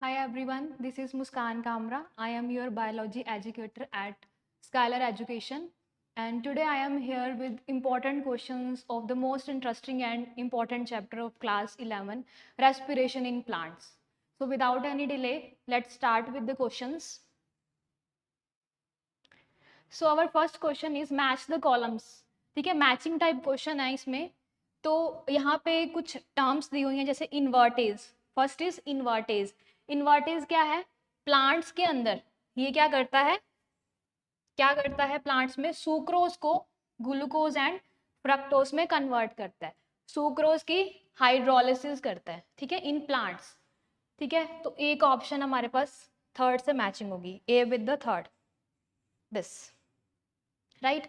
Hi everyone, this is Muskan Kamra. I am your biology educator at Skylar Education, and today I am here with important questions of the most interesting and important chapter of class 11, respiration in plants. So without any delay, let's start with the questions. So our first question is match the columns. ठीक है, matching type question है इसमें. तो यहाँ पे कुछ terms दी हुई हैं जैसे invertase. First is invertase. Invertase क्या है? प्लांट्स के अंदर ये क्या करता है? प्लांट्स में सुक्रोज को ग्लूकोज एंड फ्रक्टोज में कन्वर्ट करता है. सुक्रोज की हाइड्रोलिसिस करता है, ठीक है, इन प्लांट्स. ठीक है, तो एक ऑप्शन हमारे पास थर्ड से मैचिंग होगी, ए with the third, this, right.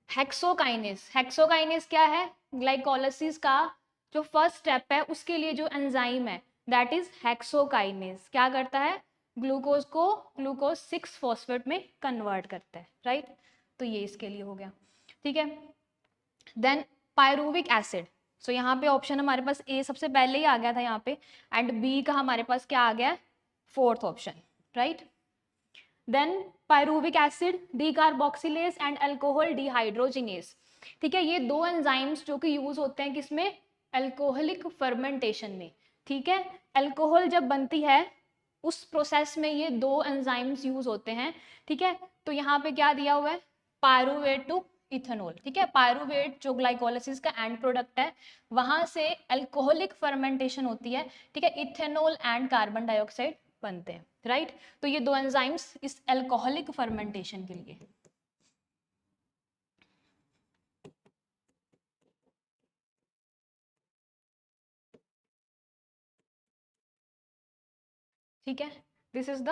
Hexokinase. Hexokinase क्या है? ग्लाइकोलाइसिस का जो फर्स्ट स्टेप है उसके लिए जो एंजाइम है दैट इज हेक्सोकाइनेस. क्या करता है? ग्लूकोज को ग्लूकोज 6 फॉस्फेट में कन्वर्ट करता है, राइट. तो ये इसके लिए हो गया, ठीक है. Then pyruvic acid. सो यहाँ पे ऑप्शन हमारे पास ए सबसे पहले ही आ गया था यहाँ पे, एंड बी का हमारे पास क्या आ गया? Fourth option, right. Then pyruvic acid, decarboxylase and alcohol dehydrogenase. ठीक है, ये दो एंजाइम्स जो कि यूज होते हैं किसमें? अल्कोहलिक फर्मेंटेशन में. ठीक है, अल्कोहल जब बनती है उस प्रोसेस में ये दो एंजाइम्स यूज होते हैं. ठीक है, तो यहाँ पे क्या दिया हुआ है? Pyruvate to ethanol. ठीक है, पायरुवेट जो ग्लाइकोलाइसिस का एंड प्रोडक्ट है वहां से अल्कोहलिक फर्मेंटेशन होती है. ठीक है, इथेनॉल एंड कार्बन डाइऑक्साइड बनते हैं, राइट. तो ये दो एंजाइम्स इस अल्कोहलिक फर्मेंटेशन के लिए. ठीक है, this is the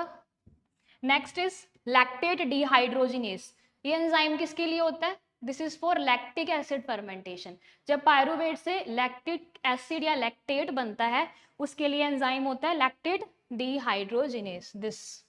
next is lactate dehydrogenase. ये एंजाइम किसके लिए होता है? This is for lactic acid fermentation. जब पायरुवेट से लैक्टिक एसिड या लैक्टेट बनता है उसके लिए एंजाइम होता है lactate dehydrogenase, this,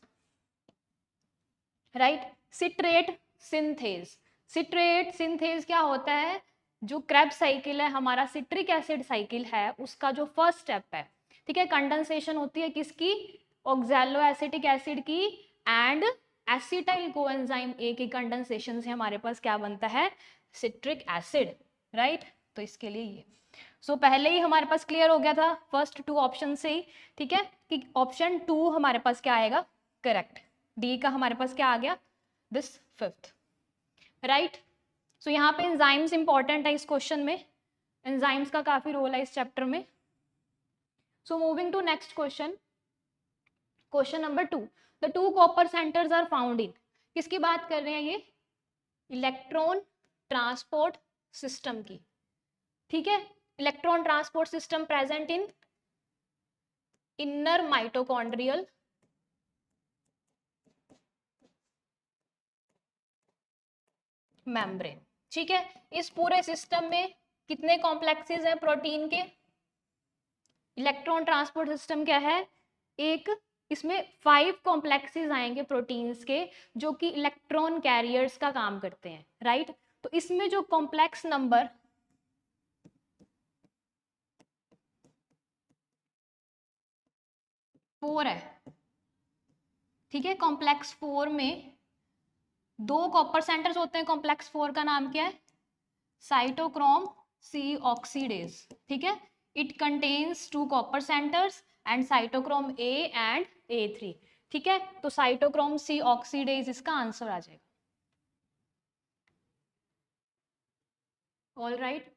right. Citrate synthase. Citrate synthase क्या होता है? जो क्रेब्स साइकिल है हमारा, सिट्रिक एसिड साइकिल है, उसका जो फर्स्ट स्टेप है, ठीक है, कंडेंसेशन होती है किसकी? ऑक्सैलो एसिटिक एसिड की एंड एसिटाइल कोएंजाइम ए की कंडेंसेशन से हमारे पास क्या बनता है? Citric acid, right. तो इसके लिए ये पहले ही हमारे पास क्लियर हो गया था फर्स्ट टू ऑप्शन से ही, ठीक है, कि ऑप्शन 2 हमारे पास क्या आएगा? करेक्ट. डी का हमारे पास क्या आ गया? This fifth, right. सो यहाँ पे एंजाइम्स इंपॉर्टेंट है इस क्वेश्चन में. एंजाइम्स का काफी रोल है इस चैप्टर में. So moving to next question. Question number 2. The two copper centres are found in. किसकी बात कर रहे हैं ये? इलेक्ट्रॉन ट्रांसपोर्ट सिस्टम की. ठीक है, electron transport system present in inner mitochondrial membrane. ठीक है, इस पूरे सिस्टम में कितने कॉम्प्लेक्सेस हैं प्रोटीन के? इलेक्ट्रॉन ट्रांसपोर्ट सिस्टम क्या है? एक, इसमें 5 कॉम्प्लेक्सेस आएंगे प्रोटीन्स के जो कि इलेक्ट्रॉन कैरियर्स का काम करते हैं, राइट. तो इसमें जो कॉम्प्लेक्स नंबर 4 है, ठीक है, कॉम्प्लेक्स 4 में 2 कॉपर सेंटर्स होते हैं. कॉम्प्लेक्स 4 का नाम क्या है? Cytochrome C oxidase. ठीक है, it contains 2 copper centres and cytochrome A and A3. ठीक है, तो साइटोक्रोम सी ऑक्सीडेज इसका आंसर आ जाएगा. All right.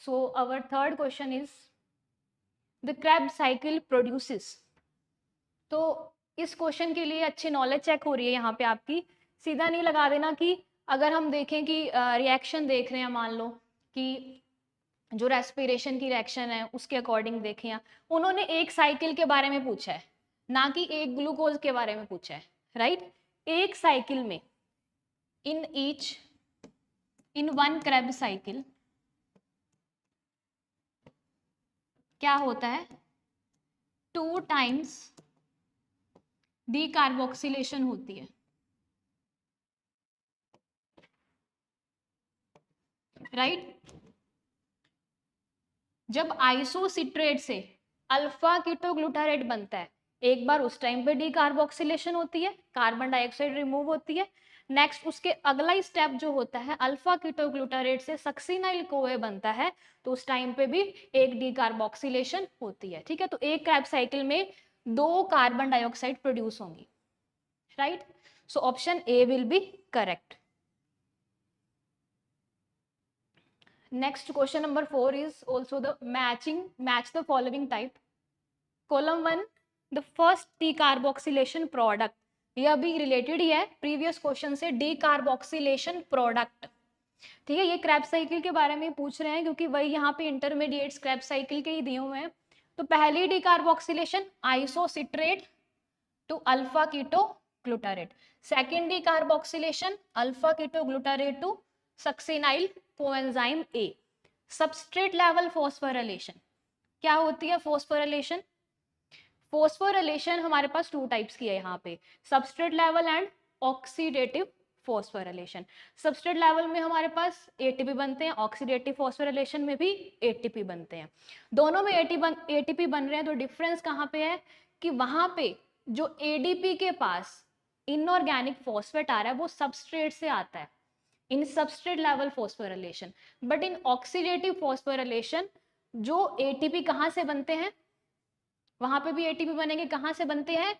So our third question is the Krebs cycle produces. तो इस क्वेश्चन के लिए अच्छी नॉलेज चेक हो रही है यहाँ पे आपकी. सीधा नहीं लगा देना कि अगर हम देखें कि रिएक्शन देख रहे हैं, मान लो कि जो रेस्पिरेशन की रिएक्शन है उसके अकॉर्डिंग देखें, या उन्होंने एक साइकिल के बारे में पूछा है ना कि एक ग्लूकोज के बारे में पूछा है, राइट. एक साइकिल में इन वन क्रेब साइकिल क्या होता है? 2 टाइम्स डीकार्बोक्सिलेशन होती है, राइट. जब आइसोसिट्रेट से अल्फा कीटोग्लूटारेट बनता है एक बार उस टाइम पे डी कार्बोक्सिलेशन होती है, कार्बन डाइऑक्साइड रिमूव होती है। नेक्स्ट उसके अगला स्टेप जो होता है अल्फा कीटोग्लूटारेट से सक्सिनाइल कोए बनता है, तो उस टाइम पे भी एक डी कार्बोक्सिलेशन होती है। ठीक है, तो एक क्रैब साइकिल में 2 कार्बन डाइऑक्साइड प्रोड्यूस होंगी, right. So option A will be correct. Next question number 4 is also the match the following type. Column 1, the first decarboxylation product, ये अभी रिलेटेड ही है प्रीवियस क्वेश्चन से, डीकार्बोक्सिलेशन प्रोडक्ट। ठीक है, ये Krebs cycle के बारे में पूछ रहे हैं क्योंकि वही यहाँ पे इंटरमीडिएट क्रैब साइकिल के ही दिए हुए हैं। तो पहली decarboxylation isocitrate to alpha keto glutarate, second decarboxylation alpha keto glutarate to succinyl coenzyme A. Substrate level phosphorylation क्या होती है? फॉस्फोराइलेशन, फॉस्फोराइलेशन हमारे पास 2 टाइप्स की है यहाँ पे, substrate level and oxidative phosphorylation. Substrate level में हमारे पास एटीपी बनते हैं, ऑक्सीडेटिव फॉस्फोराइलेशन में भी एटीपी बनते हैं। दोनों में एटीपी बन रहे हैं, तो डिफरेंस कहाँ पे है कि वहां पे जो एडीपी के पास इनऑर्गेनिक फॉस्फेट आ रहा है वो सबस्ट्रेट से आता है in substrate level phosphorylation, but in oxidative phosphorylation जो एटीपी कहाँ से बनते हैं, वहां पे भी एटीपी बनेंगे, कहाँ से बनते हैं?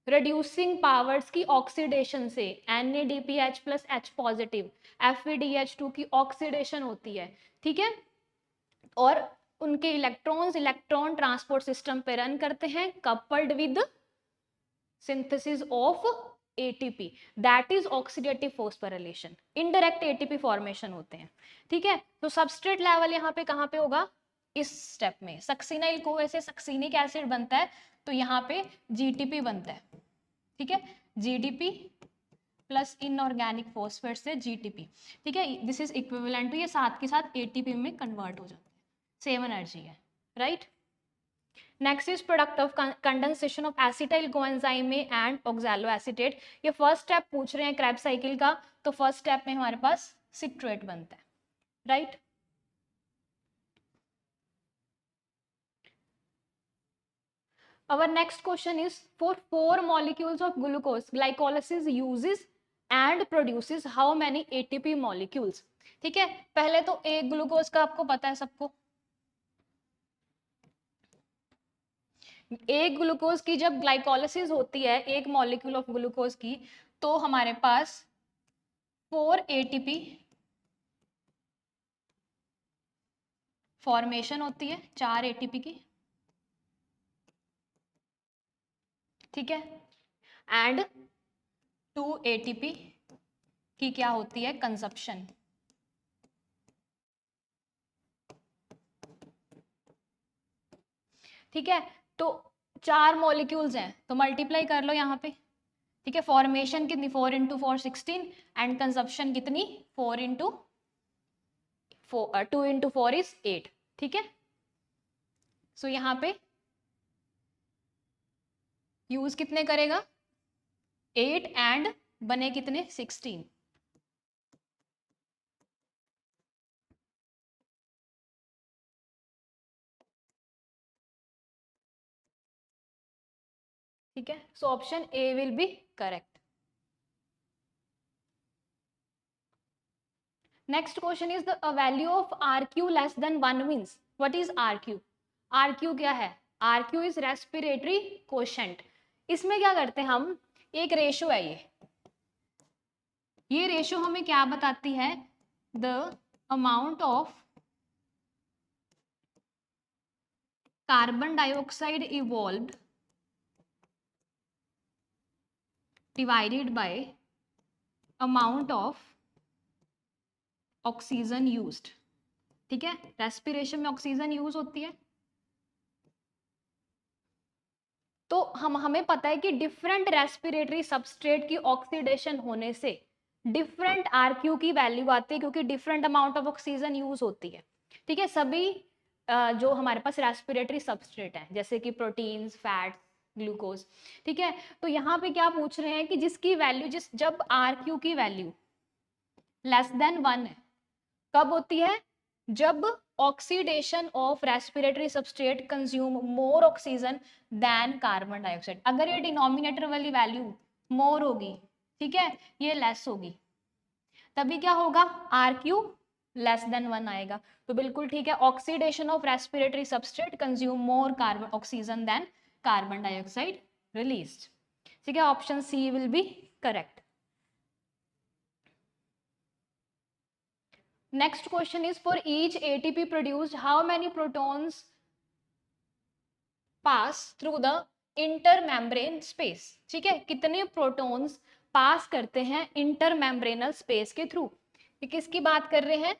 रिड्यूसिंग पावर्स की ऑक्सीडेशन से, NADPH plus H positive, FeDH2 की ऑक्सीडेशन होती है। ठीक है, और उनके इलेक्ट्रॉन्स इलेक्ट्रॉन ट्रांसपोर्ट सिस्टम पे रन करते हैं coupled with synthesis of ATP, that is oxidative phosphorylation. Indirect ATP formation होते हैं। ठीक है, तो सबस्ट्रेट लेवल यहाँ पे कहाँ पे होगा? इस स्टेप में सक्सिनाइल कोए से सक्सिनिक एसिड बनता है, तो यहाँ पे GTP बनता है। ठीक है, GDP प्लस इनऑर्गेनिक फॉस्फेट से GTP। ठीक है, दिस इज इक्विवेलेंट टू, ये साथ के साथ ATP में कन्वर्ट हो जाते हैं, सेम एनर्जी है, right. Next is product of condensation of acetyl coenzyme में एंड ऑक्सैलोएसीटेट। ये फर्स्ट स्टेप पूछ रहे हैं क्रैब साइकिल का, तो फर्स्ट स्टेप में हमारे पास सिट्रेट बनता है, right. Our next question is, for 4 molecules of glucose, glycolysis uses and produces how many ATP molecules? ठीक है, पहले तो एक ग्लूकोज का आपको पता है सबको, एक ग्लूकोज की जब ग्लाइकोलिसिस होती है एक मॉलिक्यूल ऑफ ग्लूकोज की, तो हमारे पास 4 ATP फॉर्मेशन होती है, 4 ATP की। ठीक है, एंड 2 ATP की क्या होती है? कंजप्शन। ठीक है, तो 4 मॉलिक्यूल्स हैं, तो मल्टीप्लाई कर लो यहाँ पे। ठीक है, फॉर्मेशन कितनी? 4 × 4 16, एंड कंजप्शन कितनी? 4 × 2 × 4 इज 8। ठीक है, सो यहाँ पे यूज कितने करेगा? 8, एंड बने कितने? 16। ठीक है, so option A will be correct. Next question is the value of RQ less than 1 means what is RQ? RQ क्या है? RQ is respiratory quotient. इसमें क्या करते हैं हम, एक रेशो है ये रेशो हमें क्या बताती है? The amount of carbon dioxide evolved divided by amount of oxygen used. ठीक है, रेस्पिरेशन में ऑक्सीजन यूज होती है, तो हमें पता है कि डिफरेंट रेस्पिरेटरी सबस्ट्रेट की ऑक्सीडेशन होने से डिफरेंट RQ की वैल्यू आती है, क्योंकि different amount of oxygen use होती है। ठीक है, सभी जो हमारे पास रेस्पिरेटरी सबस्ट्रेट है जैसे कि प्रोटीन्स, फैट्स, ग्लूकोज। ठीक है, तो यहाँ पे क्या पूछ रहे हैं कि जिसकी वैल्यू जब RQ की वैल्यू लेस देन 1 है, कब होती है? जब oxidation of respiratory substrate consume more oxygen than carbon dioxide. अगर ये डिनोमिनेटर वाली वैल्यू मोर होगी, ठीक है, ये लेस होगी, तभी क्या होगा, आर क्यू लेस देन 1 आएगा। तो बिल्कुल ठीक है, oxidation of respiratory substrate consume more carbon oxygen than carbon dioxide released. ठीक है, option C will be correct. Next question is, for each ATP produced, how many protons pass through the intermembrane space? ठीक है, कितने protons पास करते हैं इंटरमेम्ब्रेनल space के through? ये किसकी बात कर रहे हैं?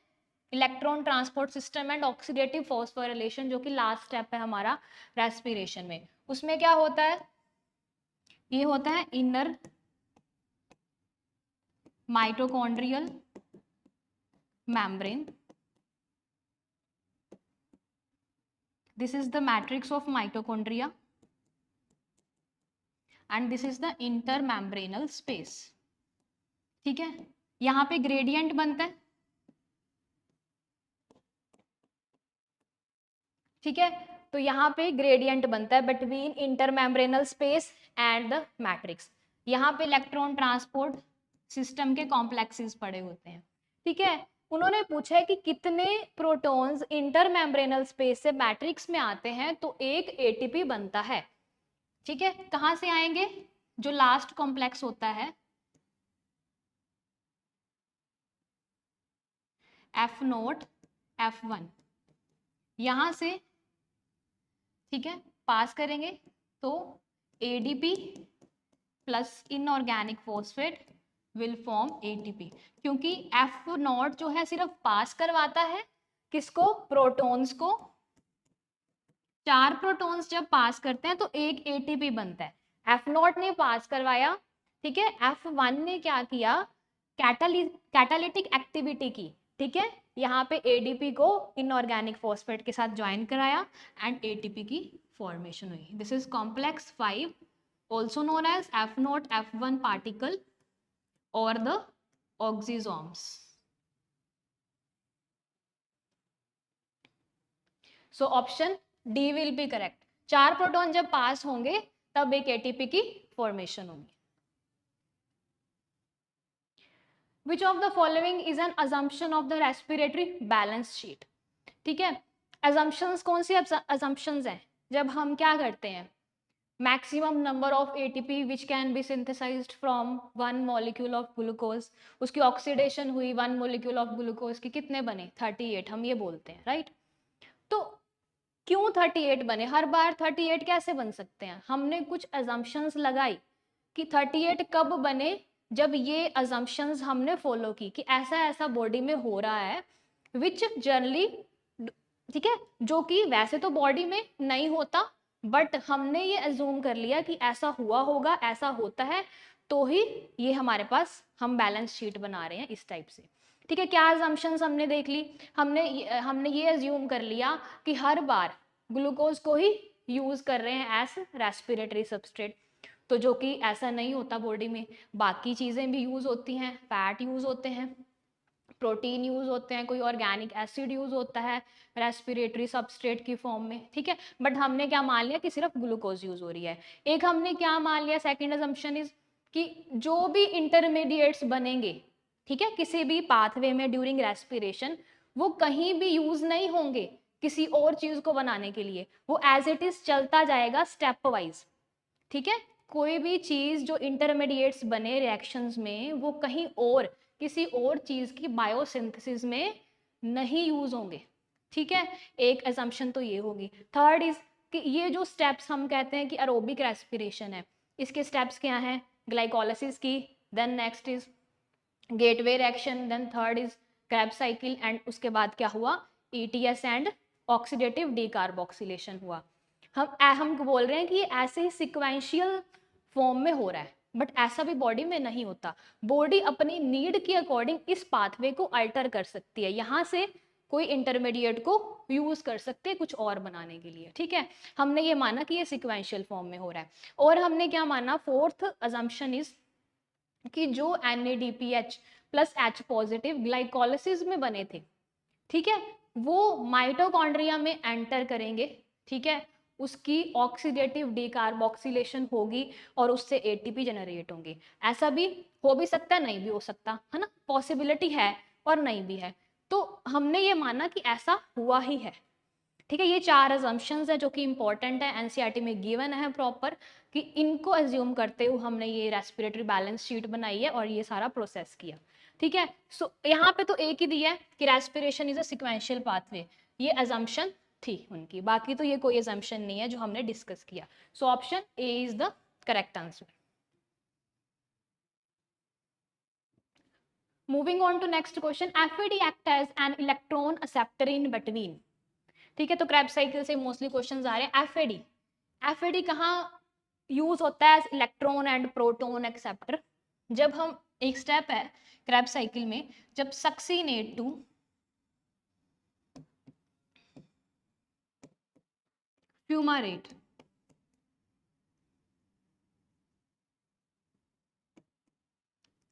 Electron transport system and oxidative phosphorylation, जो कि लास्ट स्टेप है हमारा रेस्पिरेशन में। उसमें क्या होता है? ये होता है inner mitochondrial membrane. This is the matrix of mitochondria and this is the intermembranal space. ठीक है, यहां पे ग्रेडियंट बनता है, ठीक है, तो यहाँ पे ग्रेडियंट बनता है between intermembranal space and the matrix. यहाँ पे इलेक्ट्रॉन ट्रांसपोर्ट सिस्टम के कॉम्प्लेक्सेस पड़े होते हैं, ठीक है। उन्होंने पूछा है कि कितने प्रोटॉन्स इंटरमेम्ब्रेनल स्पेस से मैट्रिक्स में आते हैं तो एक एटीपी बनता है, ठीक है। कहाँ से आएंगे? जो लास्ट कॉम्प्लेक्स होता है F0 F1, यहां से, ठीक है, पास करेंगे तो ADP plus inorganic phosphate will form ATP, क्योंकि F0 जो है सिर्फ पास करवाता है किसको? प्रोटॉन्स को। 4 प्रोटॉन्स जब पास करते हैं तो एक ATP बनता है। F0 ने पास करवाया, ठीक है, F1 ने क्या किया? कैटालिटिक एक्टिविटी की, ठीक है, यहाँ पे ADP को इनऑर्गेनिक फॉस्फेट के साथ ज्वाइन कराया एंड ATP की फॉर्मेशन हुई। This is complex 5 also known as F0 F1 particle or the oxysomes. So option D will be correct. 4 proton जब पास होंगे तब एक ATP की फॉर्मेशन होगी। Which of the following is an assumption of the respiratory balance sheet? ठीक है, assumptions कौन सी assumptions हैं? जब हम क्या करते हैं, maximum number of ATP which can be synthesised from 1 molecule of glucose, उसकी ऑक्सीडेशन हुई 1 मॉलिक्यूल ऑफ ग्लूकोज की, कितने बने? 38, हम ये बोलते हैं, राइट। तो क्यों 38 बने? हर बार 38 कैसे बन सकते हैं? हमने कुछ अजम्पशंस लगाई कि 38 कब बने, जब ये अजम्पशंस हमने फॉलो की कि ऐसा ऐसा बॉडी में हो रहा है विच जनरली, ठीक है, जो कि वैसे तो बॉडी में नहीं होता, बट हमने ये अज्यूम कर लिया कि ऐसा हुआ होगा, ऐसा होता है, तो ही ये हमारे पास हम बैलेंस शीट बना रहे हैं इस टाइप से, ठीक है। क्या अजम्पशंस हमने देख ली? हमने ये अज्यूम कर लिया कि हर बार ग्लूकोज को ही यूज कर रहे हैं एज रेस्पिरेटरी सबस्ट्रेट, तो जो कि ऐसा नहीं होता बॉडी में, बाकी चीजें भी यूज होती हैं, फैट यूज होते हैं, प्रोटीन यूज होते हैं, कोई ऑर्गेनिक एसिड यूज होता है रेस्पिरेटरी सबस्ट्रेट की फॉर्म में, ठीक है। बट हमने क्या मान लिया कि सिर्फ ग्लूकोज यूज हो रही है। एक हमने क्या मान लिया, सेकंड अजम्पशन इज कि जो भी इंटरमीडिएट्स बनेंगे, ठीक है, किसी भी पाथवे में ड्यूरिंग रेस्पिरेशन, वो कहीं भी यूज नहीं होंगे किसी और चीज को बनाने के लिए, वो एज इट इज चलता जाएगा स्टेप वाइज, ठीक है। कोई भी चीज जो इंटरमीडिएट्स बने रिएक्शंस में, वो कहीं और किसी और चीज की बायोसिंथेसिस में नहीं यूज होंगे, ठीक है। एक असम्पशन तो ये होगी। थर्ड इज कि ये जो स्टेप्स हम कहते हैं कि एरोबिक रेस्पिरेशन है, इसके स्टेप्स क्या हैं? ग्लाइकोलाइसिस की, then next is gateway reaction, then third is Krebs cycle, and उसके बाद क्या हुआ? ETS एंड ऑक्सीडेटिव डीकार्बोक्सिलेशन हुआ। हम बोल रहे हैं कि ये ऐसे ही सिक्वेंशियल फॉर्म में हो रहा है, बट ऐसा भी बॉडी में नहीं होता। बॉडी अपनी नीड के अकॉर्डिंग इस पाथवे को अल्टर कर सकती है, यहाँ से कोई इंटरमीडिएट को यूज कर सकते हैं कुछ और बनाने के लिए, ठीक है। हमने ये माना कि ये सिक्वेंशियल फॉर्म में हो रहा है। और हमने क्या माना, फोर्थ अजम्पशन इज कि जो NADPH plus H positive glycolysis में बने थे, ठीक है, वो माइटोकॉन्ड्रिया में एंटर करेंगे, ठीक है, उसकी ऑक्सीडेटिव डीकार्बोक्सिलेशन होगी और उससे एटीपी जनरेट होंगे। ऐसा भी हो भी सकता है, नहीं भी हो सकता, है ना, पॉसिबिलिटी है और नहीं भी है। तो हमने ये माना कि ऐसा हुआ ही है, ठीक है। ये 4 अजम्पशंस है जो कि इंपॉर्टेंट है, एनसीईआरटी में गिवन है प्रॉपर, कि इनको अज्यूम करते हुए हमने ये रेस्पिरेटरी बैलेंस शीट बनाई है और ये सारा प्रोसेस किया, ठीक है। सो यहाँ पे तो एक ही दिया है कि respiration is a sequential pathway, ये अजम्पशन थी उनकी, बाकी तो ये कोई अजम्पशन नहीं है जो हमने डिस्कस किया। So option A is the correct answer. Moving on to next question, FAD act as an electron acceptor in between, ठीक है। तो क्रैब साइकिल से मोस्टली क्वेश्चन आ रहे हैं। एफएडी, एफएडी कहाँ यूज होता है? Electron and proton acceptor. जब हम, एक स्टेप है क्रैब साइकिल में, जब सक्सीनेट टू फ्यूमारेट,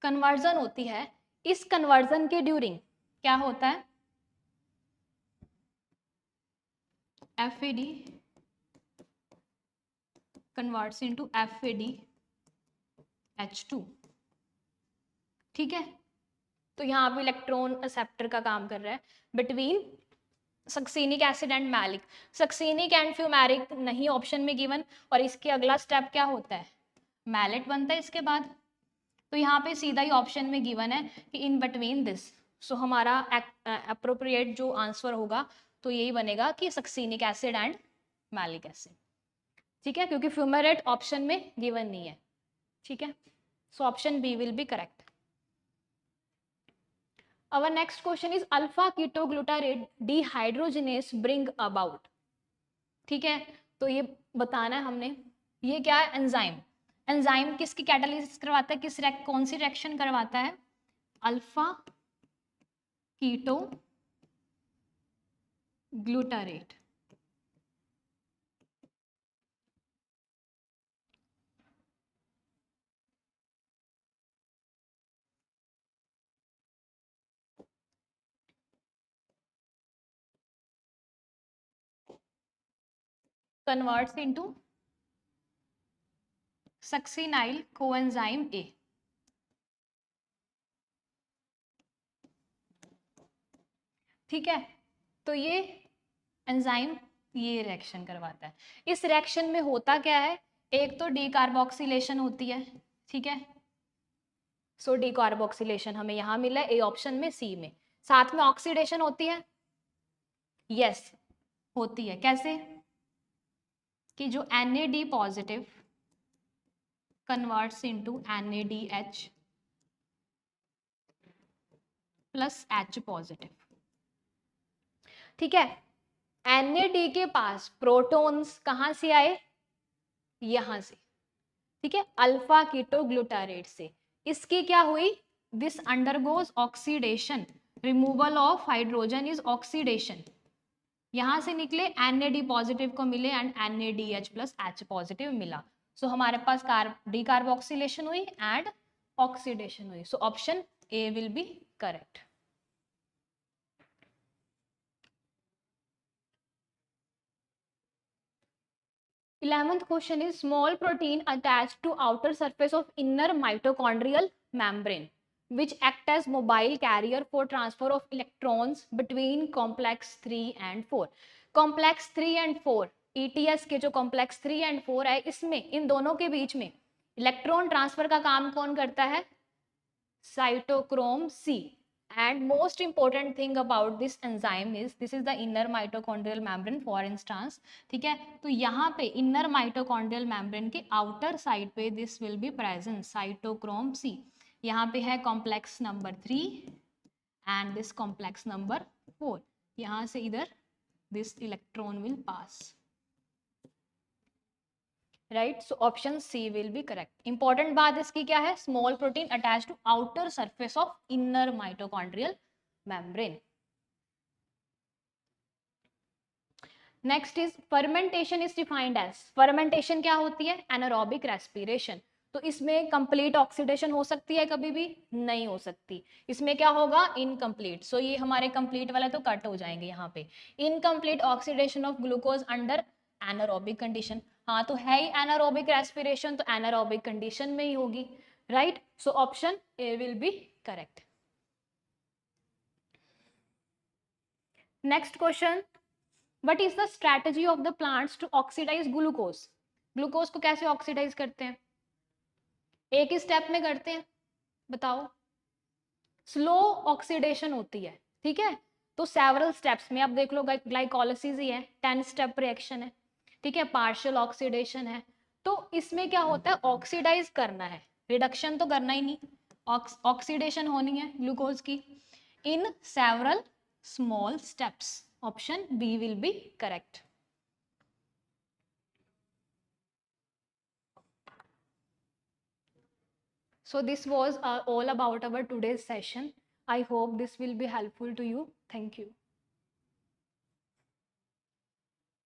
कन्वर्जन होती है, इस कन्वर्जन के ड्यूरिंग क्या होता है? एफएडी कन्वर्ट्स इनटू FADH2, ठीक है। तो यहाँ पे इलेक्ट्रॉन एक्सेप्टर का काम कर रहा है between succinic acid and malic. Succinic and fumaric नहीं ऑप्शन में गिवन, और इसके अगला स्टेप क्या होता है? मैलेट बनता है इसके बाद। तो यहाँ पे सीधा ही ऑप्शन में गिवन है कि इन बिटवीन दिस। सो हमारा अप्रोप्रिएट जो आंसर होगा तो यही बनेगा कि succinic acid and malic acid, ठीक है, क्योंकि फ्यूमेरेट ऑप्शन में गिवन नहीं है, ठीक है। So option B will be correct. Our next question is alpha ketoglutarate dehydrogenase bring about, ठीक है। तो ये बताना है हमने, ये क्या है? एंजाइम। एंजाइम किसकी कैटालिसिस करवाता है, कौन सी रिएक्शन करवाता है? Alpha keto glutarate, converts into succinyl coenzyme A, ठीक है। तो ये एंजाइम ये रिएक्शन करवाता है। इस रिएक्शन में होता क्या है? एक तो डीकार्बोक्सिलेशन होती है, ठीक है। सो डीकार्बोक्सिलेशन हमें यहाँ मिला है ए ऑप्शन में, सी में। साथ में ऑक्सीडेशन होती है, यस होती है। कैसे? कि जो NAD positive converts into NADH plus H positive, ठीक है। NAD के पास प्रोटॉन्स कहाँ से आए? यहां से, ठीक है, अल्फा कीटोग्लूटारेट से। इसकी क्या हुई? This undergoes oxidation, removal of hydrogen is oxidation. यहां से निकले NAD पॉजिटिव को मिले and NADH plus H positive मिला। सो हमारे पास डीकार्बोक्सिलेशन हुई एंड ऑक्सीडेशन हुई। सो option A will be correct. Eleventh question is small protein attached to outer surface of inner mitochondrial membrane which act as mobile carrier for transfer of electrons between complex 3 and 4. Complex 3 and 4 ETS के जो complex 3 and 4 है, इसमें इन दोनों के बीच में electron transfer का काम कौन करता है? Cytochrome C. And most important thing about this enzyme is this is the inner mitochondrial membrane for instance, ठीक है। तो यहाँ पे inner mitochondrial membrane के outer side पे this will be present cytochrome C. यहाँ पे है complex number 3 and this complex number 4. यहाँ से इधर this electron will pass, right. So option C will be correct. Important बात इसकी क्या है? Small protein attach to outer surface of inner mitochondrial membrane. Next is fermentation is defined as, fermentation क्या होती है? Anaerobic respiration. तो इसमें complete oxidation हो सकती है, कभी भी नहीं हो सकती, इसमें क्या होगा, इनकम्प्लीट। सो ये हमारे कंप्लीट वाला तो कट हो जाएंगे यहाँ पे। Incomplete oxidation of glucose under anaerobic condition, हाँ तो है ही एनारोबिक रेस्पिरेशन, तो एनारोबिक कंडीशन में ही होगी, right. So option A will be correct. Next question, what is the strategy of the plants to oxidise glucose? Glucose को कैसे ऑक्सीडाइज करते हैं? एक ही स्टेप में करते हैं, बताओ। स्लो ऑक्सीडेशन होती है, ठीक है। तो सेवरल स्टेप्स में आप देख लो, ग्लाइकोलाइसिस ही है, 10 स्टेप रिएक्शन है, ठीक है, पार्शियल ऑक्सीडेशन है। तो इसमें क्या होता है, ऑक्सीडाइज करना है, रिडक्शन तो करना ही नहीं, ऑक्सीडेशन होनी है ग्लूकोज की in several small steps. Option B will be correct. So this was all about our today's session. I hope this will be helpful to you. Thank you.